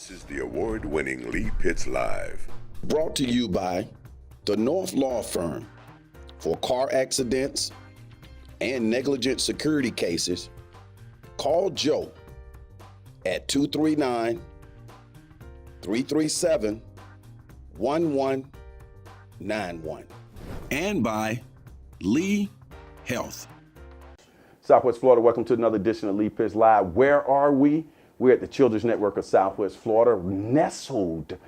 This is the award-winning Lee Pitts Live. Brought to you by the North Law Firm. For car accidents and negligent security cases, call Joe at 239-337-1191. And by Lee Health. Southwest Florida, welcome to another edition of Lee Pitts Live. Where are we? We're at the Children's Network of Southwest Florida, nestled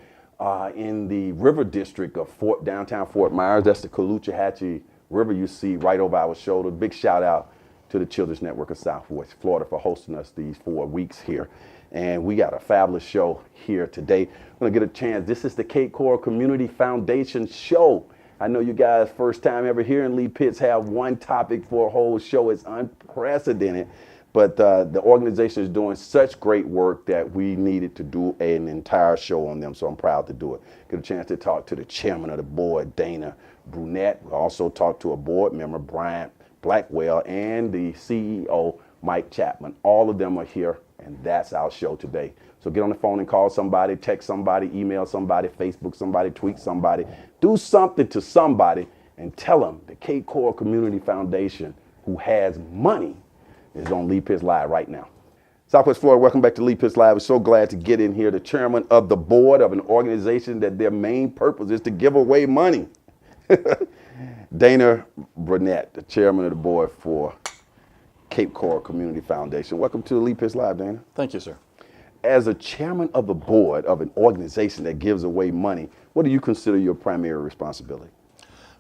in the river district of downtown Fort Myers. That's the Caloosahatchee River you see right over our shoulder. Big shout out to the Children's Network of Southwest Florida for hosting us these 4 weeks here. And we got a fabulous show here today. We're gonna get a chance. This is the Cape Coral Community Foundation show. I know you guys, first time ever hearing Lee Pitts have one topic for a whole show. It's unprecedented. But the organization is doing such great work that we needed to do an entire show on them, so I'm proud to do it. Get a chance to talk to the chairman of the board, Dana Brunett. We also talked to a board member, Brian Blackwell, and the CEO, Mike Chapman. All of them are here, and that's our show today. So get on the phone and call somebody, text somebody, email somebody, Facebook somebody, tweet somebody. Do something to somebody and tell them the Cape Coral Community Foundation, who has money, is on Lee Pitts Live right now. Southwest Florida, welcome back to Lee Pitts Live. We're so glad to get in here. The chairman of the board of an organization that their main purpose is to give away money. Dana Brunett, the chairman of the board for Cape Coral Community Foundation. Welcome to Lee Pitts Live, Dana. Thank you, sir. As a chairman of the board of an organization that gives away money, what do you consider your primary responsibility?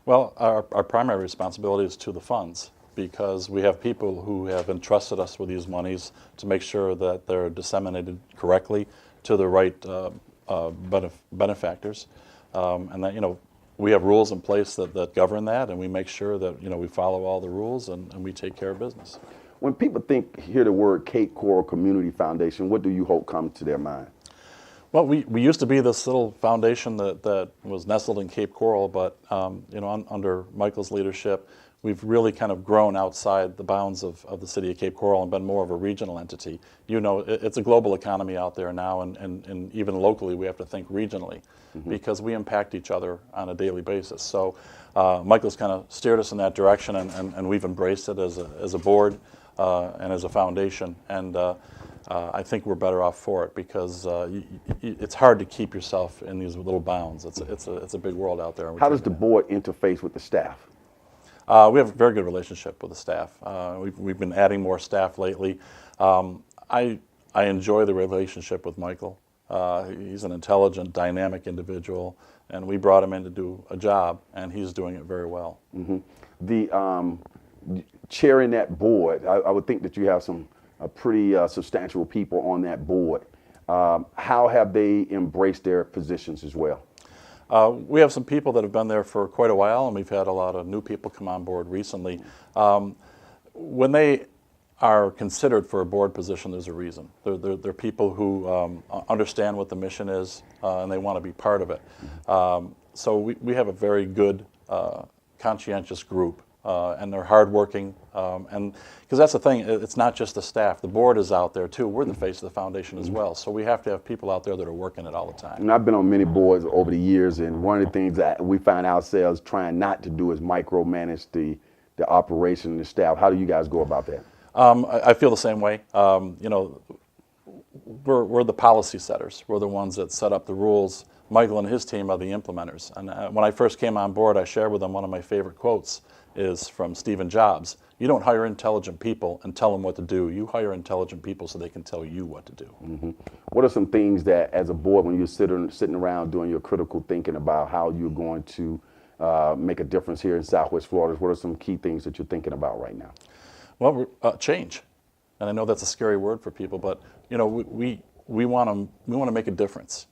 Well, our primary responsibility is to the funds, because we have people who have entrusted us with these monies to make sure that they're disseminated correctly to the right benefactors, and that, we have rules in place that govern that, and we make sure that, we follow all the rules and we take care of business. When people hear the word Cape Coral Community Foundation, what do you hope comes to their mind? Well, we used to be this little foundation that was nestled in Cape Coral, but under Michael's leadership, we've really kind of grown outside the bounds of the city of Cape Coral and been more of a regional entity. It's a global economy out there now, and even locally we have to think regionally, because we impact each other on a daily basis. So Michael's kind of steered us in that direction, and we've embraced it as a board and as a foundation. And I think we're better off for it, because it's hard to keep yourself in these little bounds. It's a big world out there. How does the board interface with the staff? We have a very good relationship with the staff. We've been adding more staff lately. I enjoy the relationship with Michael. He's an intelligent, dynamic individual, and we brought him in to do a job, and he's doing it very well. The chairing that board, I would think that you have some pretty substantial people on that board. How have they embraced their positions as well? We have some people that have been there for quite a while, and we've had a lot of new people come on board recently. When they are considered for a board position, there's a reason. They're people who understand what the mission is, and they want to be part of it. So we have a very good, conscientious group, and they're hardworking. And because that's the thing, it's not just the staff. The board is out there too. We're the face of the foundation as well. So we have to have people out there that are working it all the time. And I've been on many boards over the years, and one of the things that we find ourselves trying not to do is micromanage the operation and the staff. How do you guys go about that? I feel the same way. We're the policy setters. We're the ones that set up the rules. Michael and his team are the implementers. And when I first came on board, I shared with them one of my favorite quotes is from Stephen Jobs. You don't hire intelligent people and tell them what to do. You hire intelligent people so they can tell you what to do. What are some things that, as a board, when you're sitting around doing your critical thinking about how you're going to make a difference here in Southwest Florida, what are some key things that you're thinking about right now? Well, change. And I know that's a scary word for people, but we want to make a difference.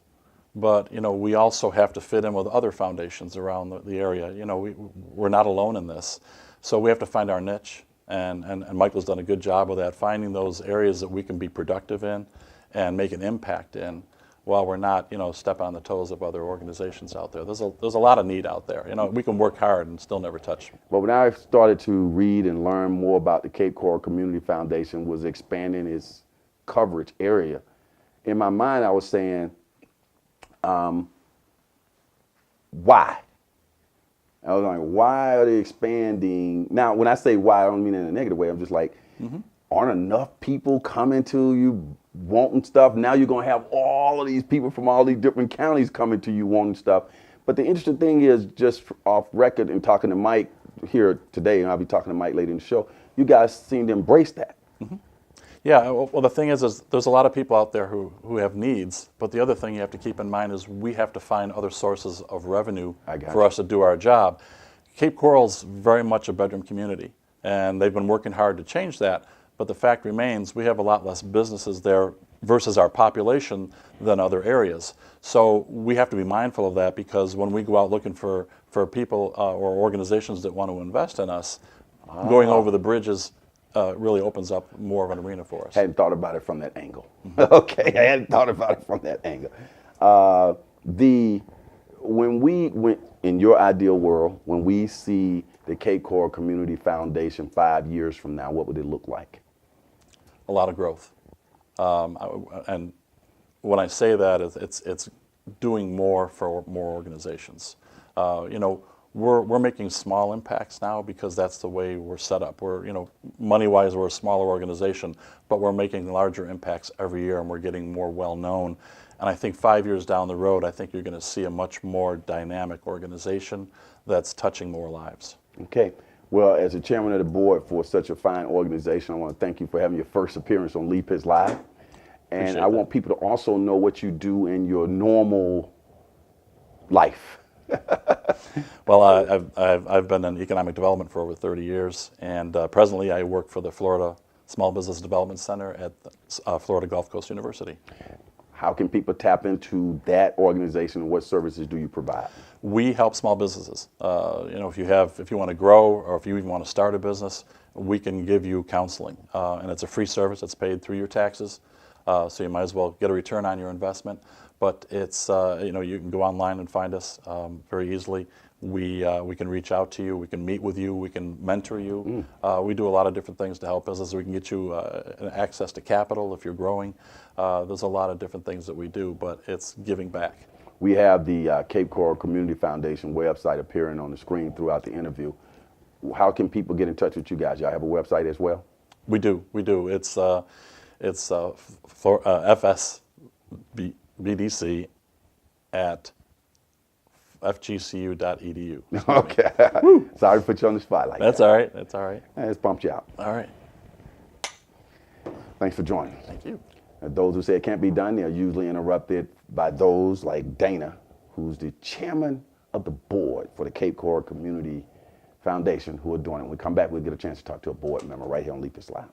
But we also have to fit in with other foundations around the area. We're not alone in this, so we have to find our niche. And Michael's done a good job of that, finding those areas that we can be productive in and make an impact in, while we're not step on the toes of other organizations out there. There's a lot of need out there. We can work hard and still never touch. But when I started to read and learn more about the Cape Coral Community Foundation, was expanding its coverage area. in my mind, I was saying, why? I was like, why are they expanding? Now, when I say why, I don't mean in a negative way. I'm just like, aren't enough people coming to you wanting stuff? Now you're going to have all of these people from all these different counties coming to you wanting stuff. But the interesting thing is, just off record and talking to Mike here today, and I'll be talking to Mike later in the show, you guys seem to embrace that. Yeah, well, the thing is there's a lot of people out there who have needs, but the other thing you have to keep in mind is we have to find other sources of revenue for us to do our job. Cape Coral's very much a bedroom community, and they've been working hard to change that, but the fact remains we have a lot less businesses there versus our population than other areas. So we have to be mindful of that, because when we go out looking for people or organizations that want to invest in us, going over the bridges really opens up more of an arena for us. Hadn't thought about it from that angle. Okay, I hadn't thought about it from that angle. When in your ideal world, when we see the Cape Coral Community Foundation 5 years from now, what would it look like? A lot of growth. And when I say that, it's doing more for more organizations. We're making small impacts now because that's the way we're set up. We're, money-wise, we're a smaller organization, but we're making larger impacts every year, and we're getting more well-known. And I think 5 years down the road, I think you're going to see a much more dynamic organization that's touching more lives. Okay. Well, as the chairman of the board for such a fine organization, I want to thank you for having your first appearance on Lee Pitts Live. And I want people to also know what you do in your normal life. Well, I've been in economic development for over 30 years, and presently I work for the Florida Small Business Development Center at Florida Gulf Coast University. How can people tap into that organization, and what services do you provide? We help small businesses. If you want to grow, or if you even want to start a business, we can give you counseling, and it's a free service. It's paid through your taxes, so you might as well get a return on your investment. But it's you can go online and find us very easily. We can reach out to you. We can meet with you. We can mentor you. We do a lot of different things to help businesses. We can get you access to capital if you're growing. There's a lot of different things that we do, but it's giving back. We have the Cape Coral Community Foundation website appearing on the screen throughout the interview. How can people get in touch with you guys? Y'all have a website as well? We do. It's FSBDC at fgcu.edu. Okay. Sorry to put you on the spot like that. That's all right. That's all right. I just bumped you out. All right. Thanks for joining. Thank you. Those who say it can't be done, they're usually interrupted by those like Dana, who's the chairman of the board for the Cape Coral Community Foundation, who are doing it. When we come back, we'll get a chance to talk to a board member right here on Lee Pitts Live.